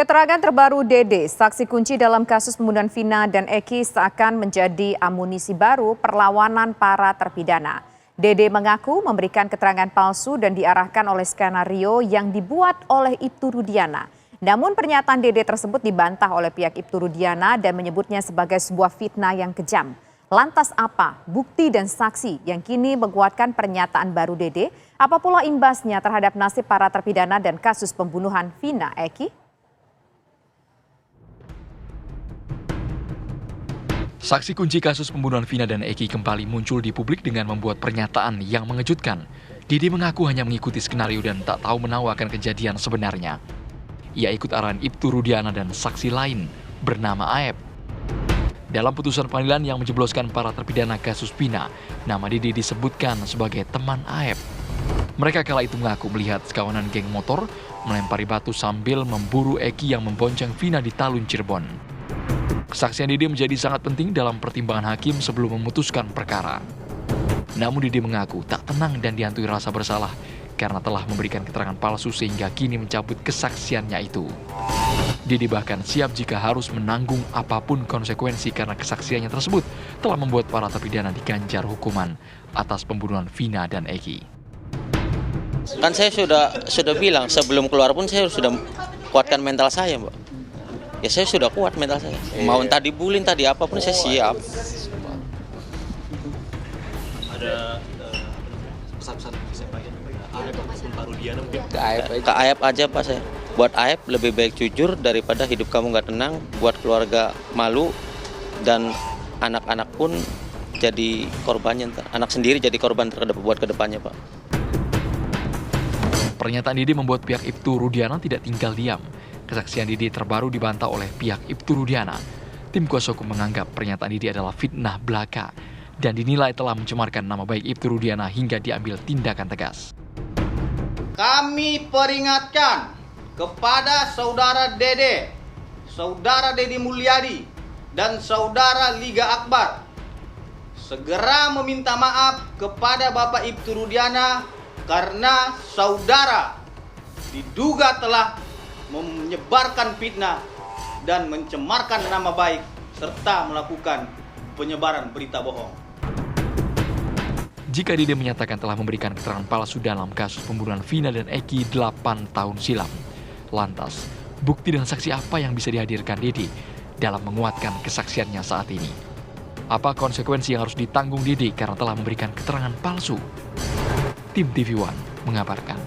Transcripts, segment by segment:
Keterangan terbaru Dede, saksi kunci dalam kasus pembunuhan Vina dan Eki seakan menjadi amunisi baru perlawanan para terpidana. Dede mengaku memberikan keterangan palsu dan diarahkan oleh skenario yang dibuat oleh Ibtu Rudiana. Namun pernyataan Dede tersebut dibantah oleh pihak Ibtu Rudiana dan menyebutnya sebagai sebuah fitnah yang kejam. Lantas apa bukti dan saksi yang kini menguatkan pernyataan baru Dede? Apa pula imbasnya terhadap nasib para terpidana dan kasus pembunuhan Vina Eki? Saksi kunci kasus pembunuhan Vina dan Eki kembali muncul di publik dengan membuat pernyataan yang mengejutkan. Dede mengaku hanya mengikuti skenario dan tak tahu menahu akan kejadian sebenarnya. Ia ikut arahan Ibtu Rudiana dan saksi lain bernama Aep. Dalam putusan pengadilan yang menjebloskan para terpidana kasus Vina, nama Dede disebutkan sebagai teman Aep. Mereka kala itu mengaku melihat sekawanan geng motor melempari batu sambil memburu Eki yang membonceng Vina di Talun Cirebon. Kesaksian Dede menjadi sangat penting dalam pertimbangan hakim sebelum memutuskan perkara. Namun Dede mengaku tak tenang dan dihantui rasa bersalah karena telah memberikan keterangan palsu sehingga kini mencabut kesaksiannya itu. Dede bahkan siap jika harus menanggung apapun konsekuensi karena kesaksiannya tersebut telah membuat para terpidana diganjar hukuman atas pembunuhan Vina dan Eki. Kan saya sudah bilang sebelum keluar pun saya sudah kuatkan mental saya, Mbak. Ya saya sudah kuat mental saya. Mau entah dibulin, tadi apapun saya siap. Ada pesan-pesan bisa Pak Aep ataupun Pak Rudiana mungkin? Ke Aep aja Pak saya. Buat Aep lebih baik jujur daripada hidup kamu nggak tenang, buat keluarga malu, dan anak-anak pun jadi korbannya. Anak sendiri jadi korban terhadap buat kedepannya Pak. Pernyataan Dede membuat pihak Ibtu Rudiana tidak tinggal diam. Kesaksian Dede terbaru dibantah oleh pihak Ibtu Rudiana. Tim kuasa hukum menganggap pernyataan Dede adalah fitnah belaka dan dinilai telah mencemarkan nama baik Ibtu Rudiana hingga diambil tindakan tegas. Kami peringatkan kepada saudara Dede Mulyadi, dan saudara Liga Akbar segera meminta maaf kepada Bapak Ibtu Rudiana karena saudara diduga telah menyebarkan fitnah dan mencemarkan nama baik serta melakukan penyebaran berita bohong. Jika Dede menyatakan telah memberikan keterangan palsu dalam kasus pembunuhan Vina dan Eki 8 tahun silam, lantas bukti dan saksi apa yang bisa dihadirkan Dede dalam menguatkan kesaksiannya saat ini? Apa konsekuensi yang harus ditanggung Dede karena telah memberikan keterangan palsu? Tim TV One mengabarkan.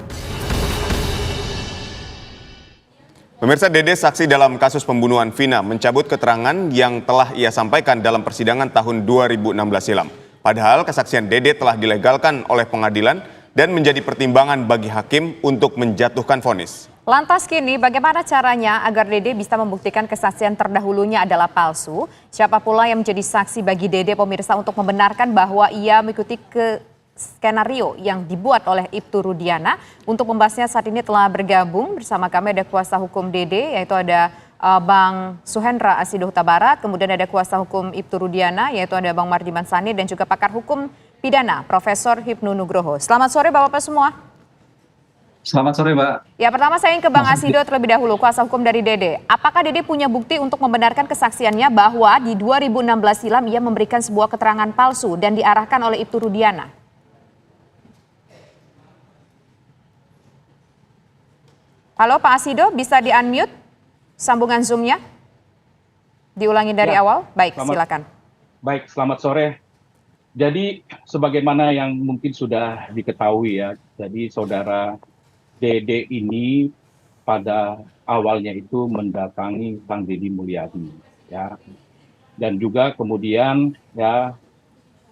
Pemirsa, Dede saksi dalam kasus pembunuhan Vina mencabut keterangan yang telah ia sampaikan dalam persidangan tahun 2016 silam. Padahal kesaksian Dede telah dilegalkan oleh pengadilan dan menjadi pertimbangan bagi hakim untuk menjatuhkan vonis. Lantas kini bagaimana caranya agar Dede bisa membuktikan kesaksian terdahulunya adalah palsu? Siapa pula yang menjadi saksi bagi Dede pemirsa untuk membenarkan bahwa ia mengikuti skenario yang dibuat oleh Ibtu Rudiana? Untuk membahasnya saat ini telah bergabung bersama kami ada kuasa hukum Dede, yaitu ada Bang Suhendra Asido Huta Barat, kemudian ada kuasa hukum Ibtu Rudiana, yaitu ada Bang Mardiman Sani, dan juga pakar hukum pidana Profesor Hipnu Nugroho. Selamat sore Bapak-Bapak semua. Selamat sore Mbak. Ya, pertama saya ingin ke Bang Asido terlebih dahulu, kuasa hukum dari Dede. Apakah Dede punya bukti untuk membenarkan kesaksiannya bahwa di 2016 silam ia memberikan sebuah keterangan palsu dan diarahkan oleh Ibtu Rudiana? Halo Pak Asido, bisa di-unmute sambungan Zoom-nya? Diulangi dari awal? Baik, silakan. Baik, selamat sore. Jadi sebagaimana yang mungkin sudah diketahui ya, jadi saudara Dede ini pada awalnya itu mendatangi Kang Deddy Mulyadi ya. Dan juga kemudian ya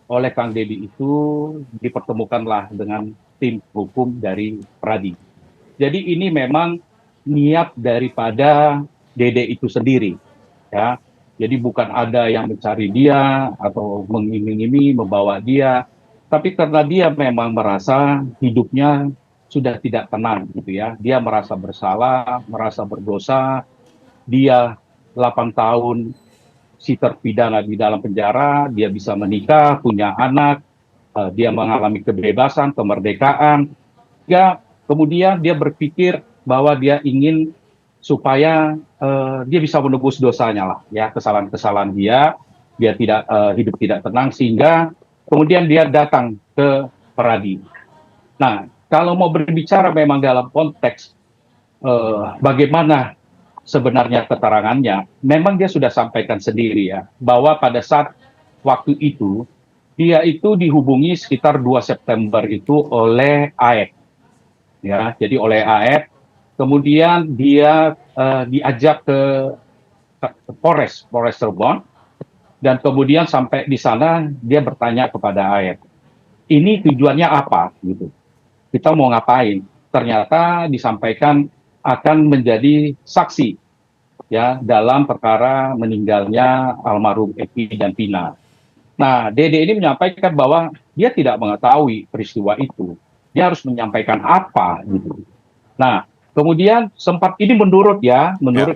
oleh Kang Deddy itu dipertemukanlah dengan tim hukum dari Pradi. Jadi ini memang niat daripada Dede itu sendiri, ya. Jadi bukan ada yang mencari dia atau mengiming-imingi membawa dia, tapi karena dia memang merasa hidupnya sudah tidak tenang, gitu ya. Dia merasa bersalah, merasa berdosa. Dia 8 tahun si terpidana di dalam penjara, dia bisa menikah, punya anak, dia mengalami kebebasan, kemerdekaan. Ya. Kemudian dia berpikir bahwa dia ingin supaya dia bisa menebus dosanya lah, ya, kesalahan-kesalahan dia tidak hidup tidak tenang, sehingga kemudian dia datang ke Peradi. Nah, kalau mau berbicara memang dalam konteks bagaimana sebenarnya keterangannya, memang dia sudah sampaikan sendiri ya, bahwa pada saat waktu itu, dia itu dihubungi sekitar 2 September itu oleh AEP. Ya, jadi oleh AEP, kemudian dia diajak ke Polres Cirebon, dan kemudian sampai di sana dia bertanya kepada AEP, ini tujuannya apa gitu? Kita mau ngapain? Ternyata disampaikan akan menjadi saksi ya dalam perkara meninggalnya almarhum Eki dan Vina. Nah, Dede ini menyampaikan bahwa dia tidak mengetahui peristiwa itu. Dia harus menyampaikan apa gitu. Nah, kemudian sempat ini menurut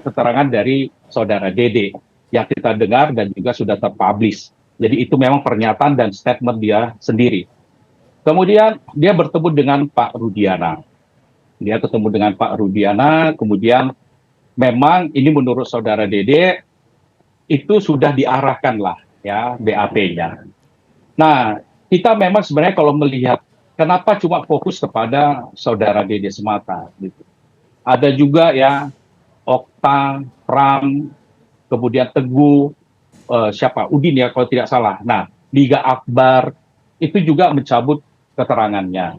keterangan dari saudara Dede yang kita dengar dan juga sudah terpublish. Jadi itu memang pernyataan dan statement dia sendiri. Kemudian dia bertemu dengan Pak Rudiana. Dia ketemu dengan Pak Rudiana, kemudian memang ini menurut saudara Dede itu sudah diarahkan lah ya BAP-nya. Nah, kita memang sebenarnya kalau melihat kenapa cuma fokus kepada saudara Dede semata gitu. Ada juga ya Okta, Pram, kemudian Teguh, Udin ya kalau tidak salah. Nah, Liga Akbar itu juga mencabut keterangannya.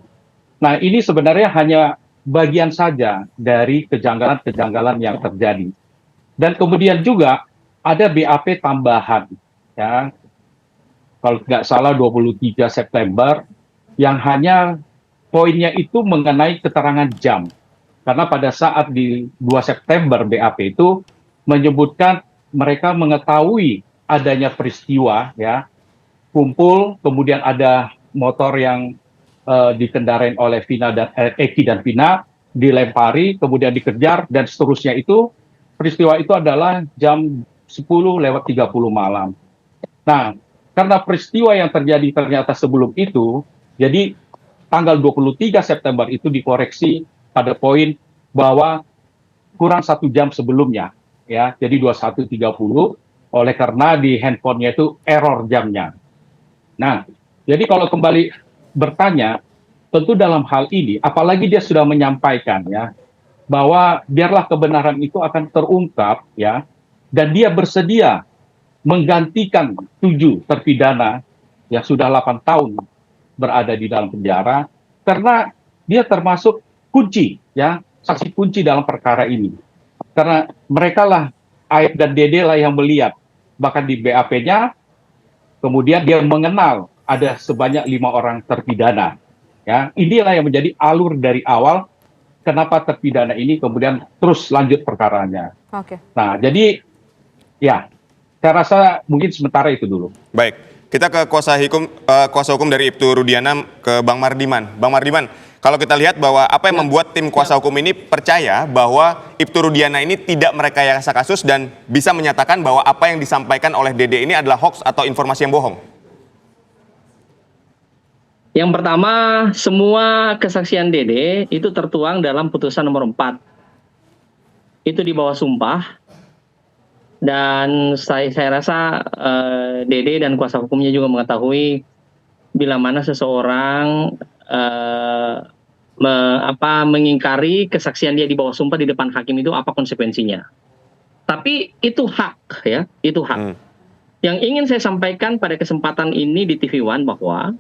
Nah, ini sebenarnya hanya bagian saja dari kejanggalan-kejanggalan yang terjadi. Dan kemudian juga ada BAP tambahan, ya, kalau tidak salah 23 September, yang hanya poinnya itu mengenai keterangan jam. Karena pada saat di 2 September BAP itu menyebutkan mereka mengetahui adanya peristiwa, ya, kumpul, kemudian ada motor yang dikendarain oleh Eki dan Vina, dilempari, kemudian dikejar, dan seterusnya itu, peristiwa itu adalah jam 10:30 malam. Nah, karena peristiwa yang terjadi ternyata sebelum itu, jadi tanggal 23 September itu dikoreksi pada poin bahwa kurang 1 jam sebelumnya, ya, jadi 21:30, oleh karena di handphonenya itu error jamnya. Nah, jadi kalau kembali bertanya, tentu dalam hal ini, apalagi dia sudah menyampaikan ya, bahwa biarlah kebenaran itu akan terungkap ya, dan dia bersedia menggantikan 7 terpidana yang sudah 8 tahun berada di dalam penjara, karena dia termasuk kunci ya, saksi kunci dalam perkara ini. Karena mereka lah, AEP dan Dede lah yang melihat, bahkan di BAP-nya, kemudian dia mengenal ada sebanyak 5 orang terpidana. Ya, inilah yang menjadi alur dari awal kenapa terpidana ini kemudian terus lanjut perkaranya. Oke. Nah, jadi ya, saya rasa mungkin sementara itu dulu. Baik, kita ke kuasa hukum dari Ibtu Rudiana, ke Bang Mardiman. Bang Mardiman, kalau kita lihat bahwa apa yang membuat tim kuasa hukum ini percaya bahwa Ibtu Rudiana ini tidak merekayasa kasus dan bisa menyatakan bahwa apa yang disampaikan oleh Dede ini adalah hoax atau informasi yang bohong? Yang pertama, semua kesaksian Dede itu tertuang dalam putusan nomor 4. Itu di bawah sumpah. Dan saya rasa Dede dan kuasa hukumnya juga mengetahui bila mana seseorang mengingkari kesaksian dia di bawah sumpah di depan hakim itu apa konsekuensinya. Tapi itu hak ya, itu hak. Yang ingin saya sampaikan pada kesempatan ini di TV One bahwa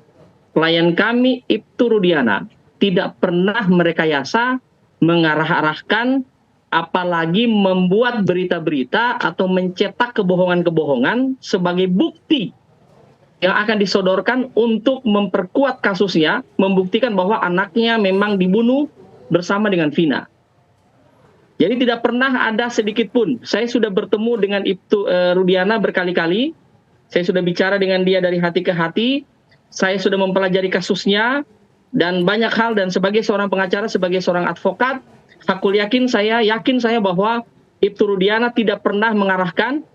klien kami Ibtu Rudiana tidak pernah merekayasa, mengarah-arahkan, apalagi membuat berita-berita atau mencetak kebohongan-kebohongan sebagai bukti yang akan disodorkan untuk memperkuat kasusnya, membuktikan bahwa anaknya memang dibunuh bersama dengan Vina. Jadi tidak pernah ada sedikit pun. Saya sudah bertemu dengan Ibtu Rudiana berkali-kali. Saya sudah bicara dengan dia dari hati ke hati. Saya sudah mempelajari kasusnya dan banyak hal, dan sebagai seorang pengacara, sebagai seorang advokat, aku yakin saya bahwa Ibtu Rudiana tidak pernah mengarahkan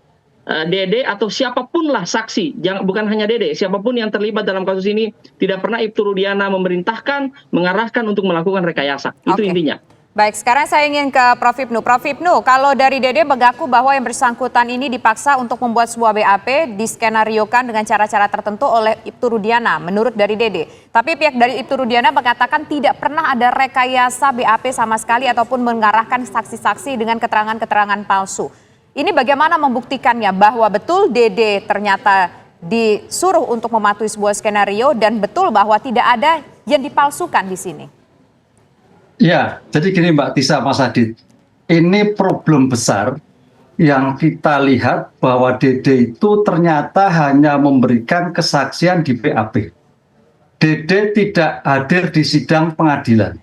Dede atau siapapun lah saksi, bukan hanya Dede, siapapun yang terlibat dalam kasus ini, tidak pernah Ibtu Rudiana memerintahkan, mengarahkan untuk melakukan rekayasa. Itu intinya. Baik, sekarang saya ingin ke Prof. Hipnu. Prof. Hipnu, kalau dari Dede mengaku bahwa yang bersangkutan ini dipaksa untuk membuat sebuah BAP diskenariokan dengan cara-cara tertentu oleh Ibtu Rudiana, menurut dari Dede. Tapi pihak dari Ibtu Rudiana mengatakan tidak pernah ada rekayasa BAP sama sekali ataupun mengarahkan saksi-saksi dengan keterangan-keterangan palsu. Ini bagaimana membuktikannya bahwa betul Dede ternyata disuruh untuk mematuhi sebuah skenario dan betul bahwa tidak ada yang dipalsukan di sini? Ya, jadi gini Mbak Tisa, Mas Adit, ini problem besar yang kita lihat bahwa Dede itu ternyata hanya memberikan kesaksian di BAP. Dede tidak hadir di sidang pengadilan.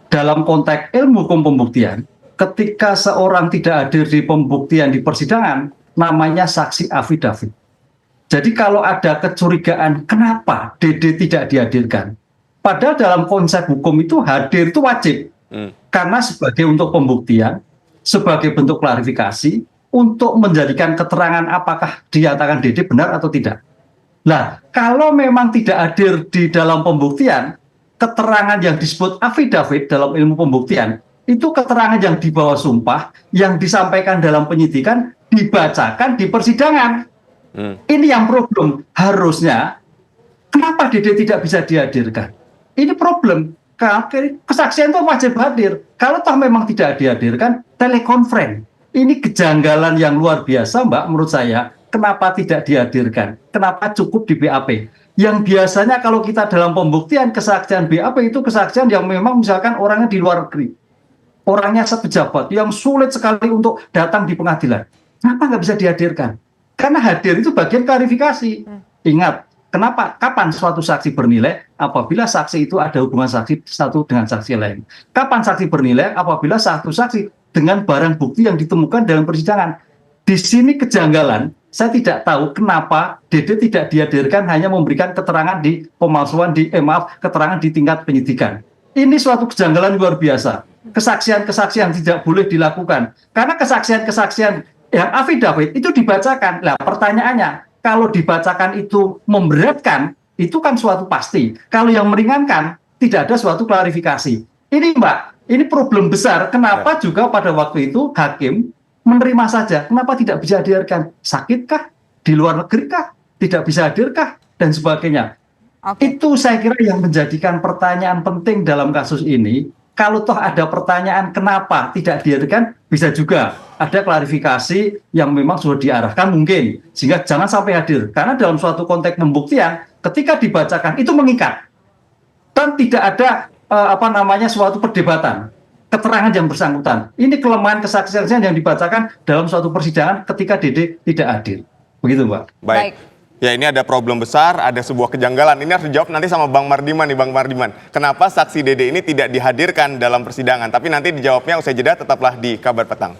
Dalam konteks ilmu hukum pembuktian, ketika seorang tidak hadir di pembuktian di persidangan, namanya saksi afidavit. Jadi kalau ada kecurigaan kenapa Dede tidak dihadirkan, padahal dalam konsep hukum itu hadir itu wajib. Karena sebagai untuk pembuktian, sebagai bentuk klarifikasi, untuk menjadikan keterangan apakah dinyatakan Dede benar atau tidak. Nah, kalau memang tidak hadir di dalam pembuktian, keterangan yang disebut afidavit dalam ilmu pembuktian, itu keterangan yang dibawa sumpah, yang disampaikan dalam penyidikan, dibacakan di persidangan. Ini yang problem. Harusnya, kenapa Dede tidak bisa dihadirkan? Ini problem. Kesaksian itu wajib hadir. Kalau toh memang tidak dihadirkan, telekonferensi. Ini kejanggalan yang luar biasa, Mbak, menurut saya. Kenapa tidak dihadirkan? Kenapa cukup di BAP? Yang biasanya kalau kita dalam pembuktian kesaksian BAP itu kesaksian yang memang misalkan orangnya di luar negeri. Orangnya sepejabat yang sulit sekali untuk datang di pengadilan. Kenapa nggak bisa dihadirkan? Karena hadir itu bagian klarifikasi. Ingat, kenapa? Kapan suatu saksi bernilai? Apabila saksi itu ada hubungan saksi satu dengan saksi lain. Kapan saksi bernilai? Apabila satu saksi dengan barang bukti yang ditemukan dalam persidangan. Di sini kejanggalan, saya tidak tahu kenapa Dede tidak dihadirkan hanya memberikan keterangan di pemalsuan keterangan di tingkat penyidikan. Ini suatu kejanggalan luar biasa. Kesaksian-kesaksian tidak boleh dilakukan. Karena kesaksian-kesaksian yang afidavit itu dibacakan. Nah, pertanyaannya, kalau dibacakan itu memberatkan, itu kan suatu pasti. Kalau yang meringankan, tidak ada suatu klarifikasi. Ini Mbak, ini problem besar. Kenapa juga pada waktu itu hakim menerima saja? Kenapa tidak bisa hadirkan? Sakitkah? Di luar negeri kah? Tidak bisa hadirkah? Dan sebagainya. Itu saya kira yang menjadikan pertanyaan penting dalam kasus ini. Kalau toh ada pertanyaan kenapa tidak dihadirkan, bisa juga ada klarifikasi yang memang sudah diarahkan mungkin. Sehingga jangan sampai hadir. Karena dalam suatu konteks pembuktian, ketika dibacakan itu mengikat. Dan tidak ada suatu perdebatan. Keterangan yang bersangkutan. Ini kelemahan kesaksian yang dibacakan dalam suatu persidangan ketika Dede tidak hadir. Begitu, Mbak. Baik. Ya, ini ada problem besar, ada sebuah kejanggalan. Ini harus dijawab nanti sama Bang Mardiman nih, Bang Mardiman. Kenapa saksi Dede ini tidak dihadirkan dalam persidangan? Tapi nanti dijawabnya usai jeda, tetaplah di Kabar Petang.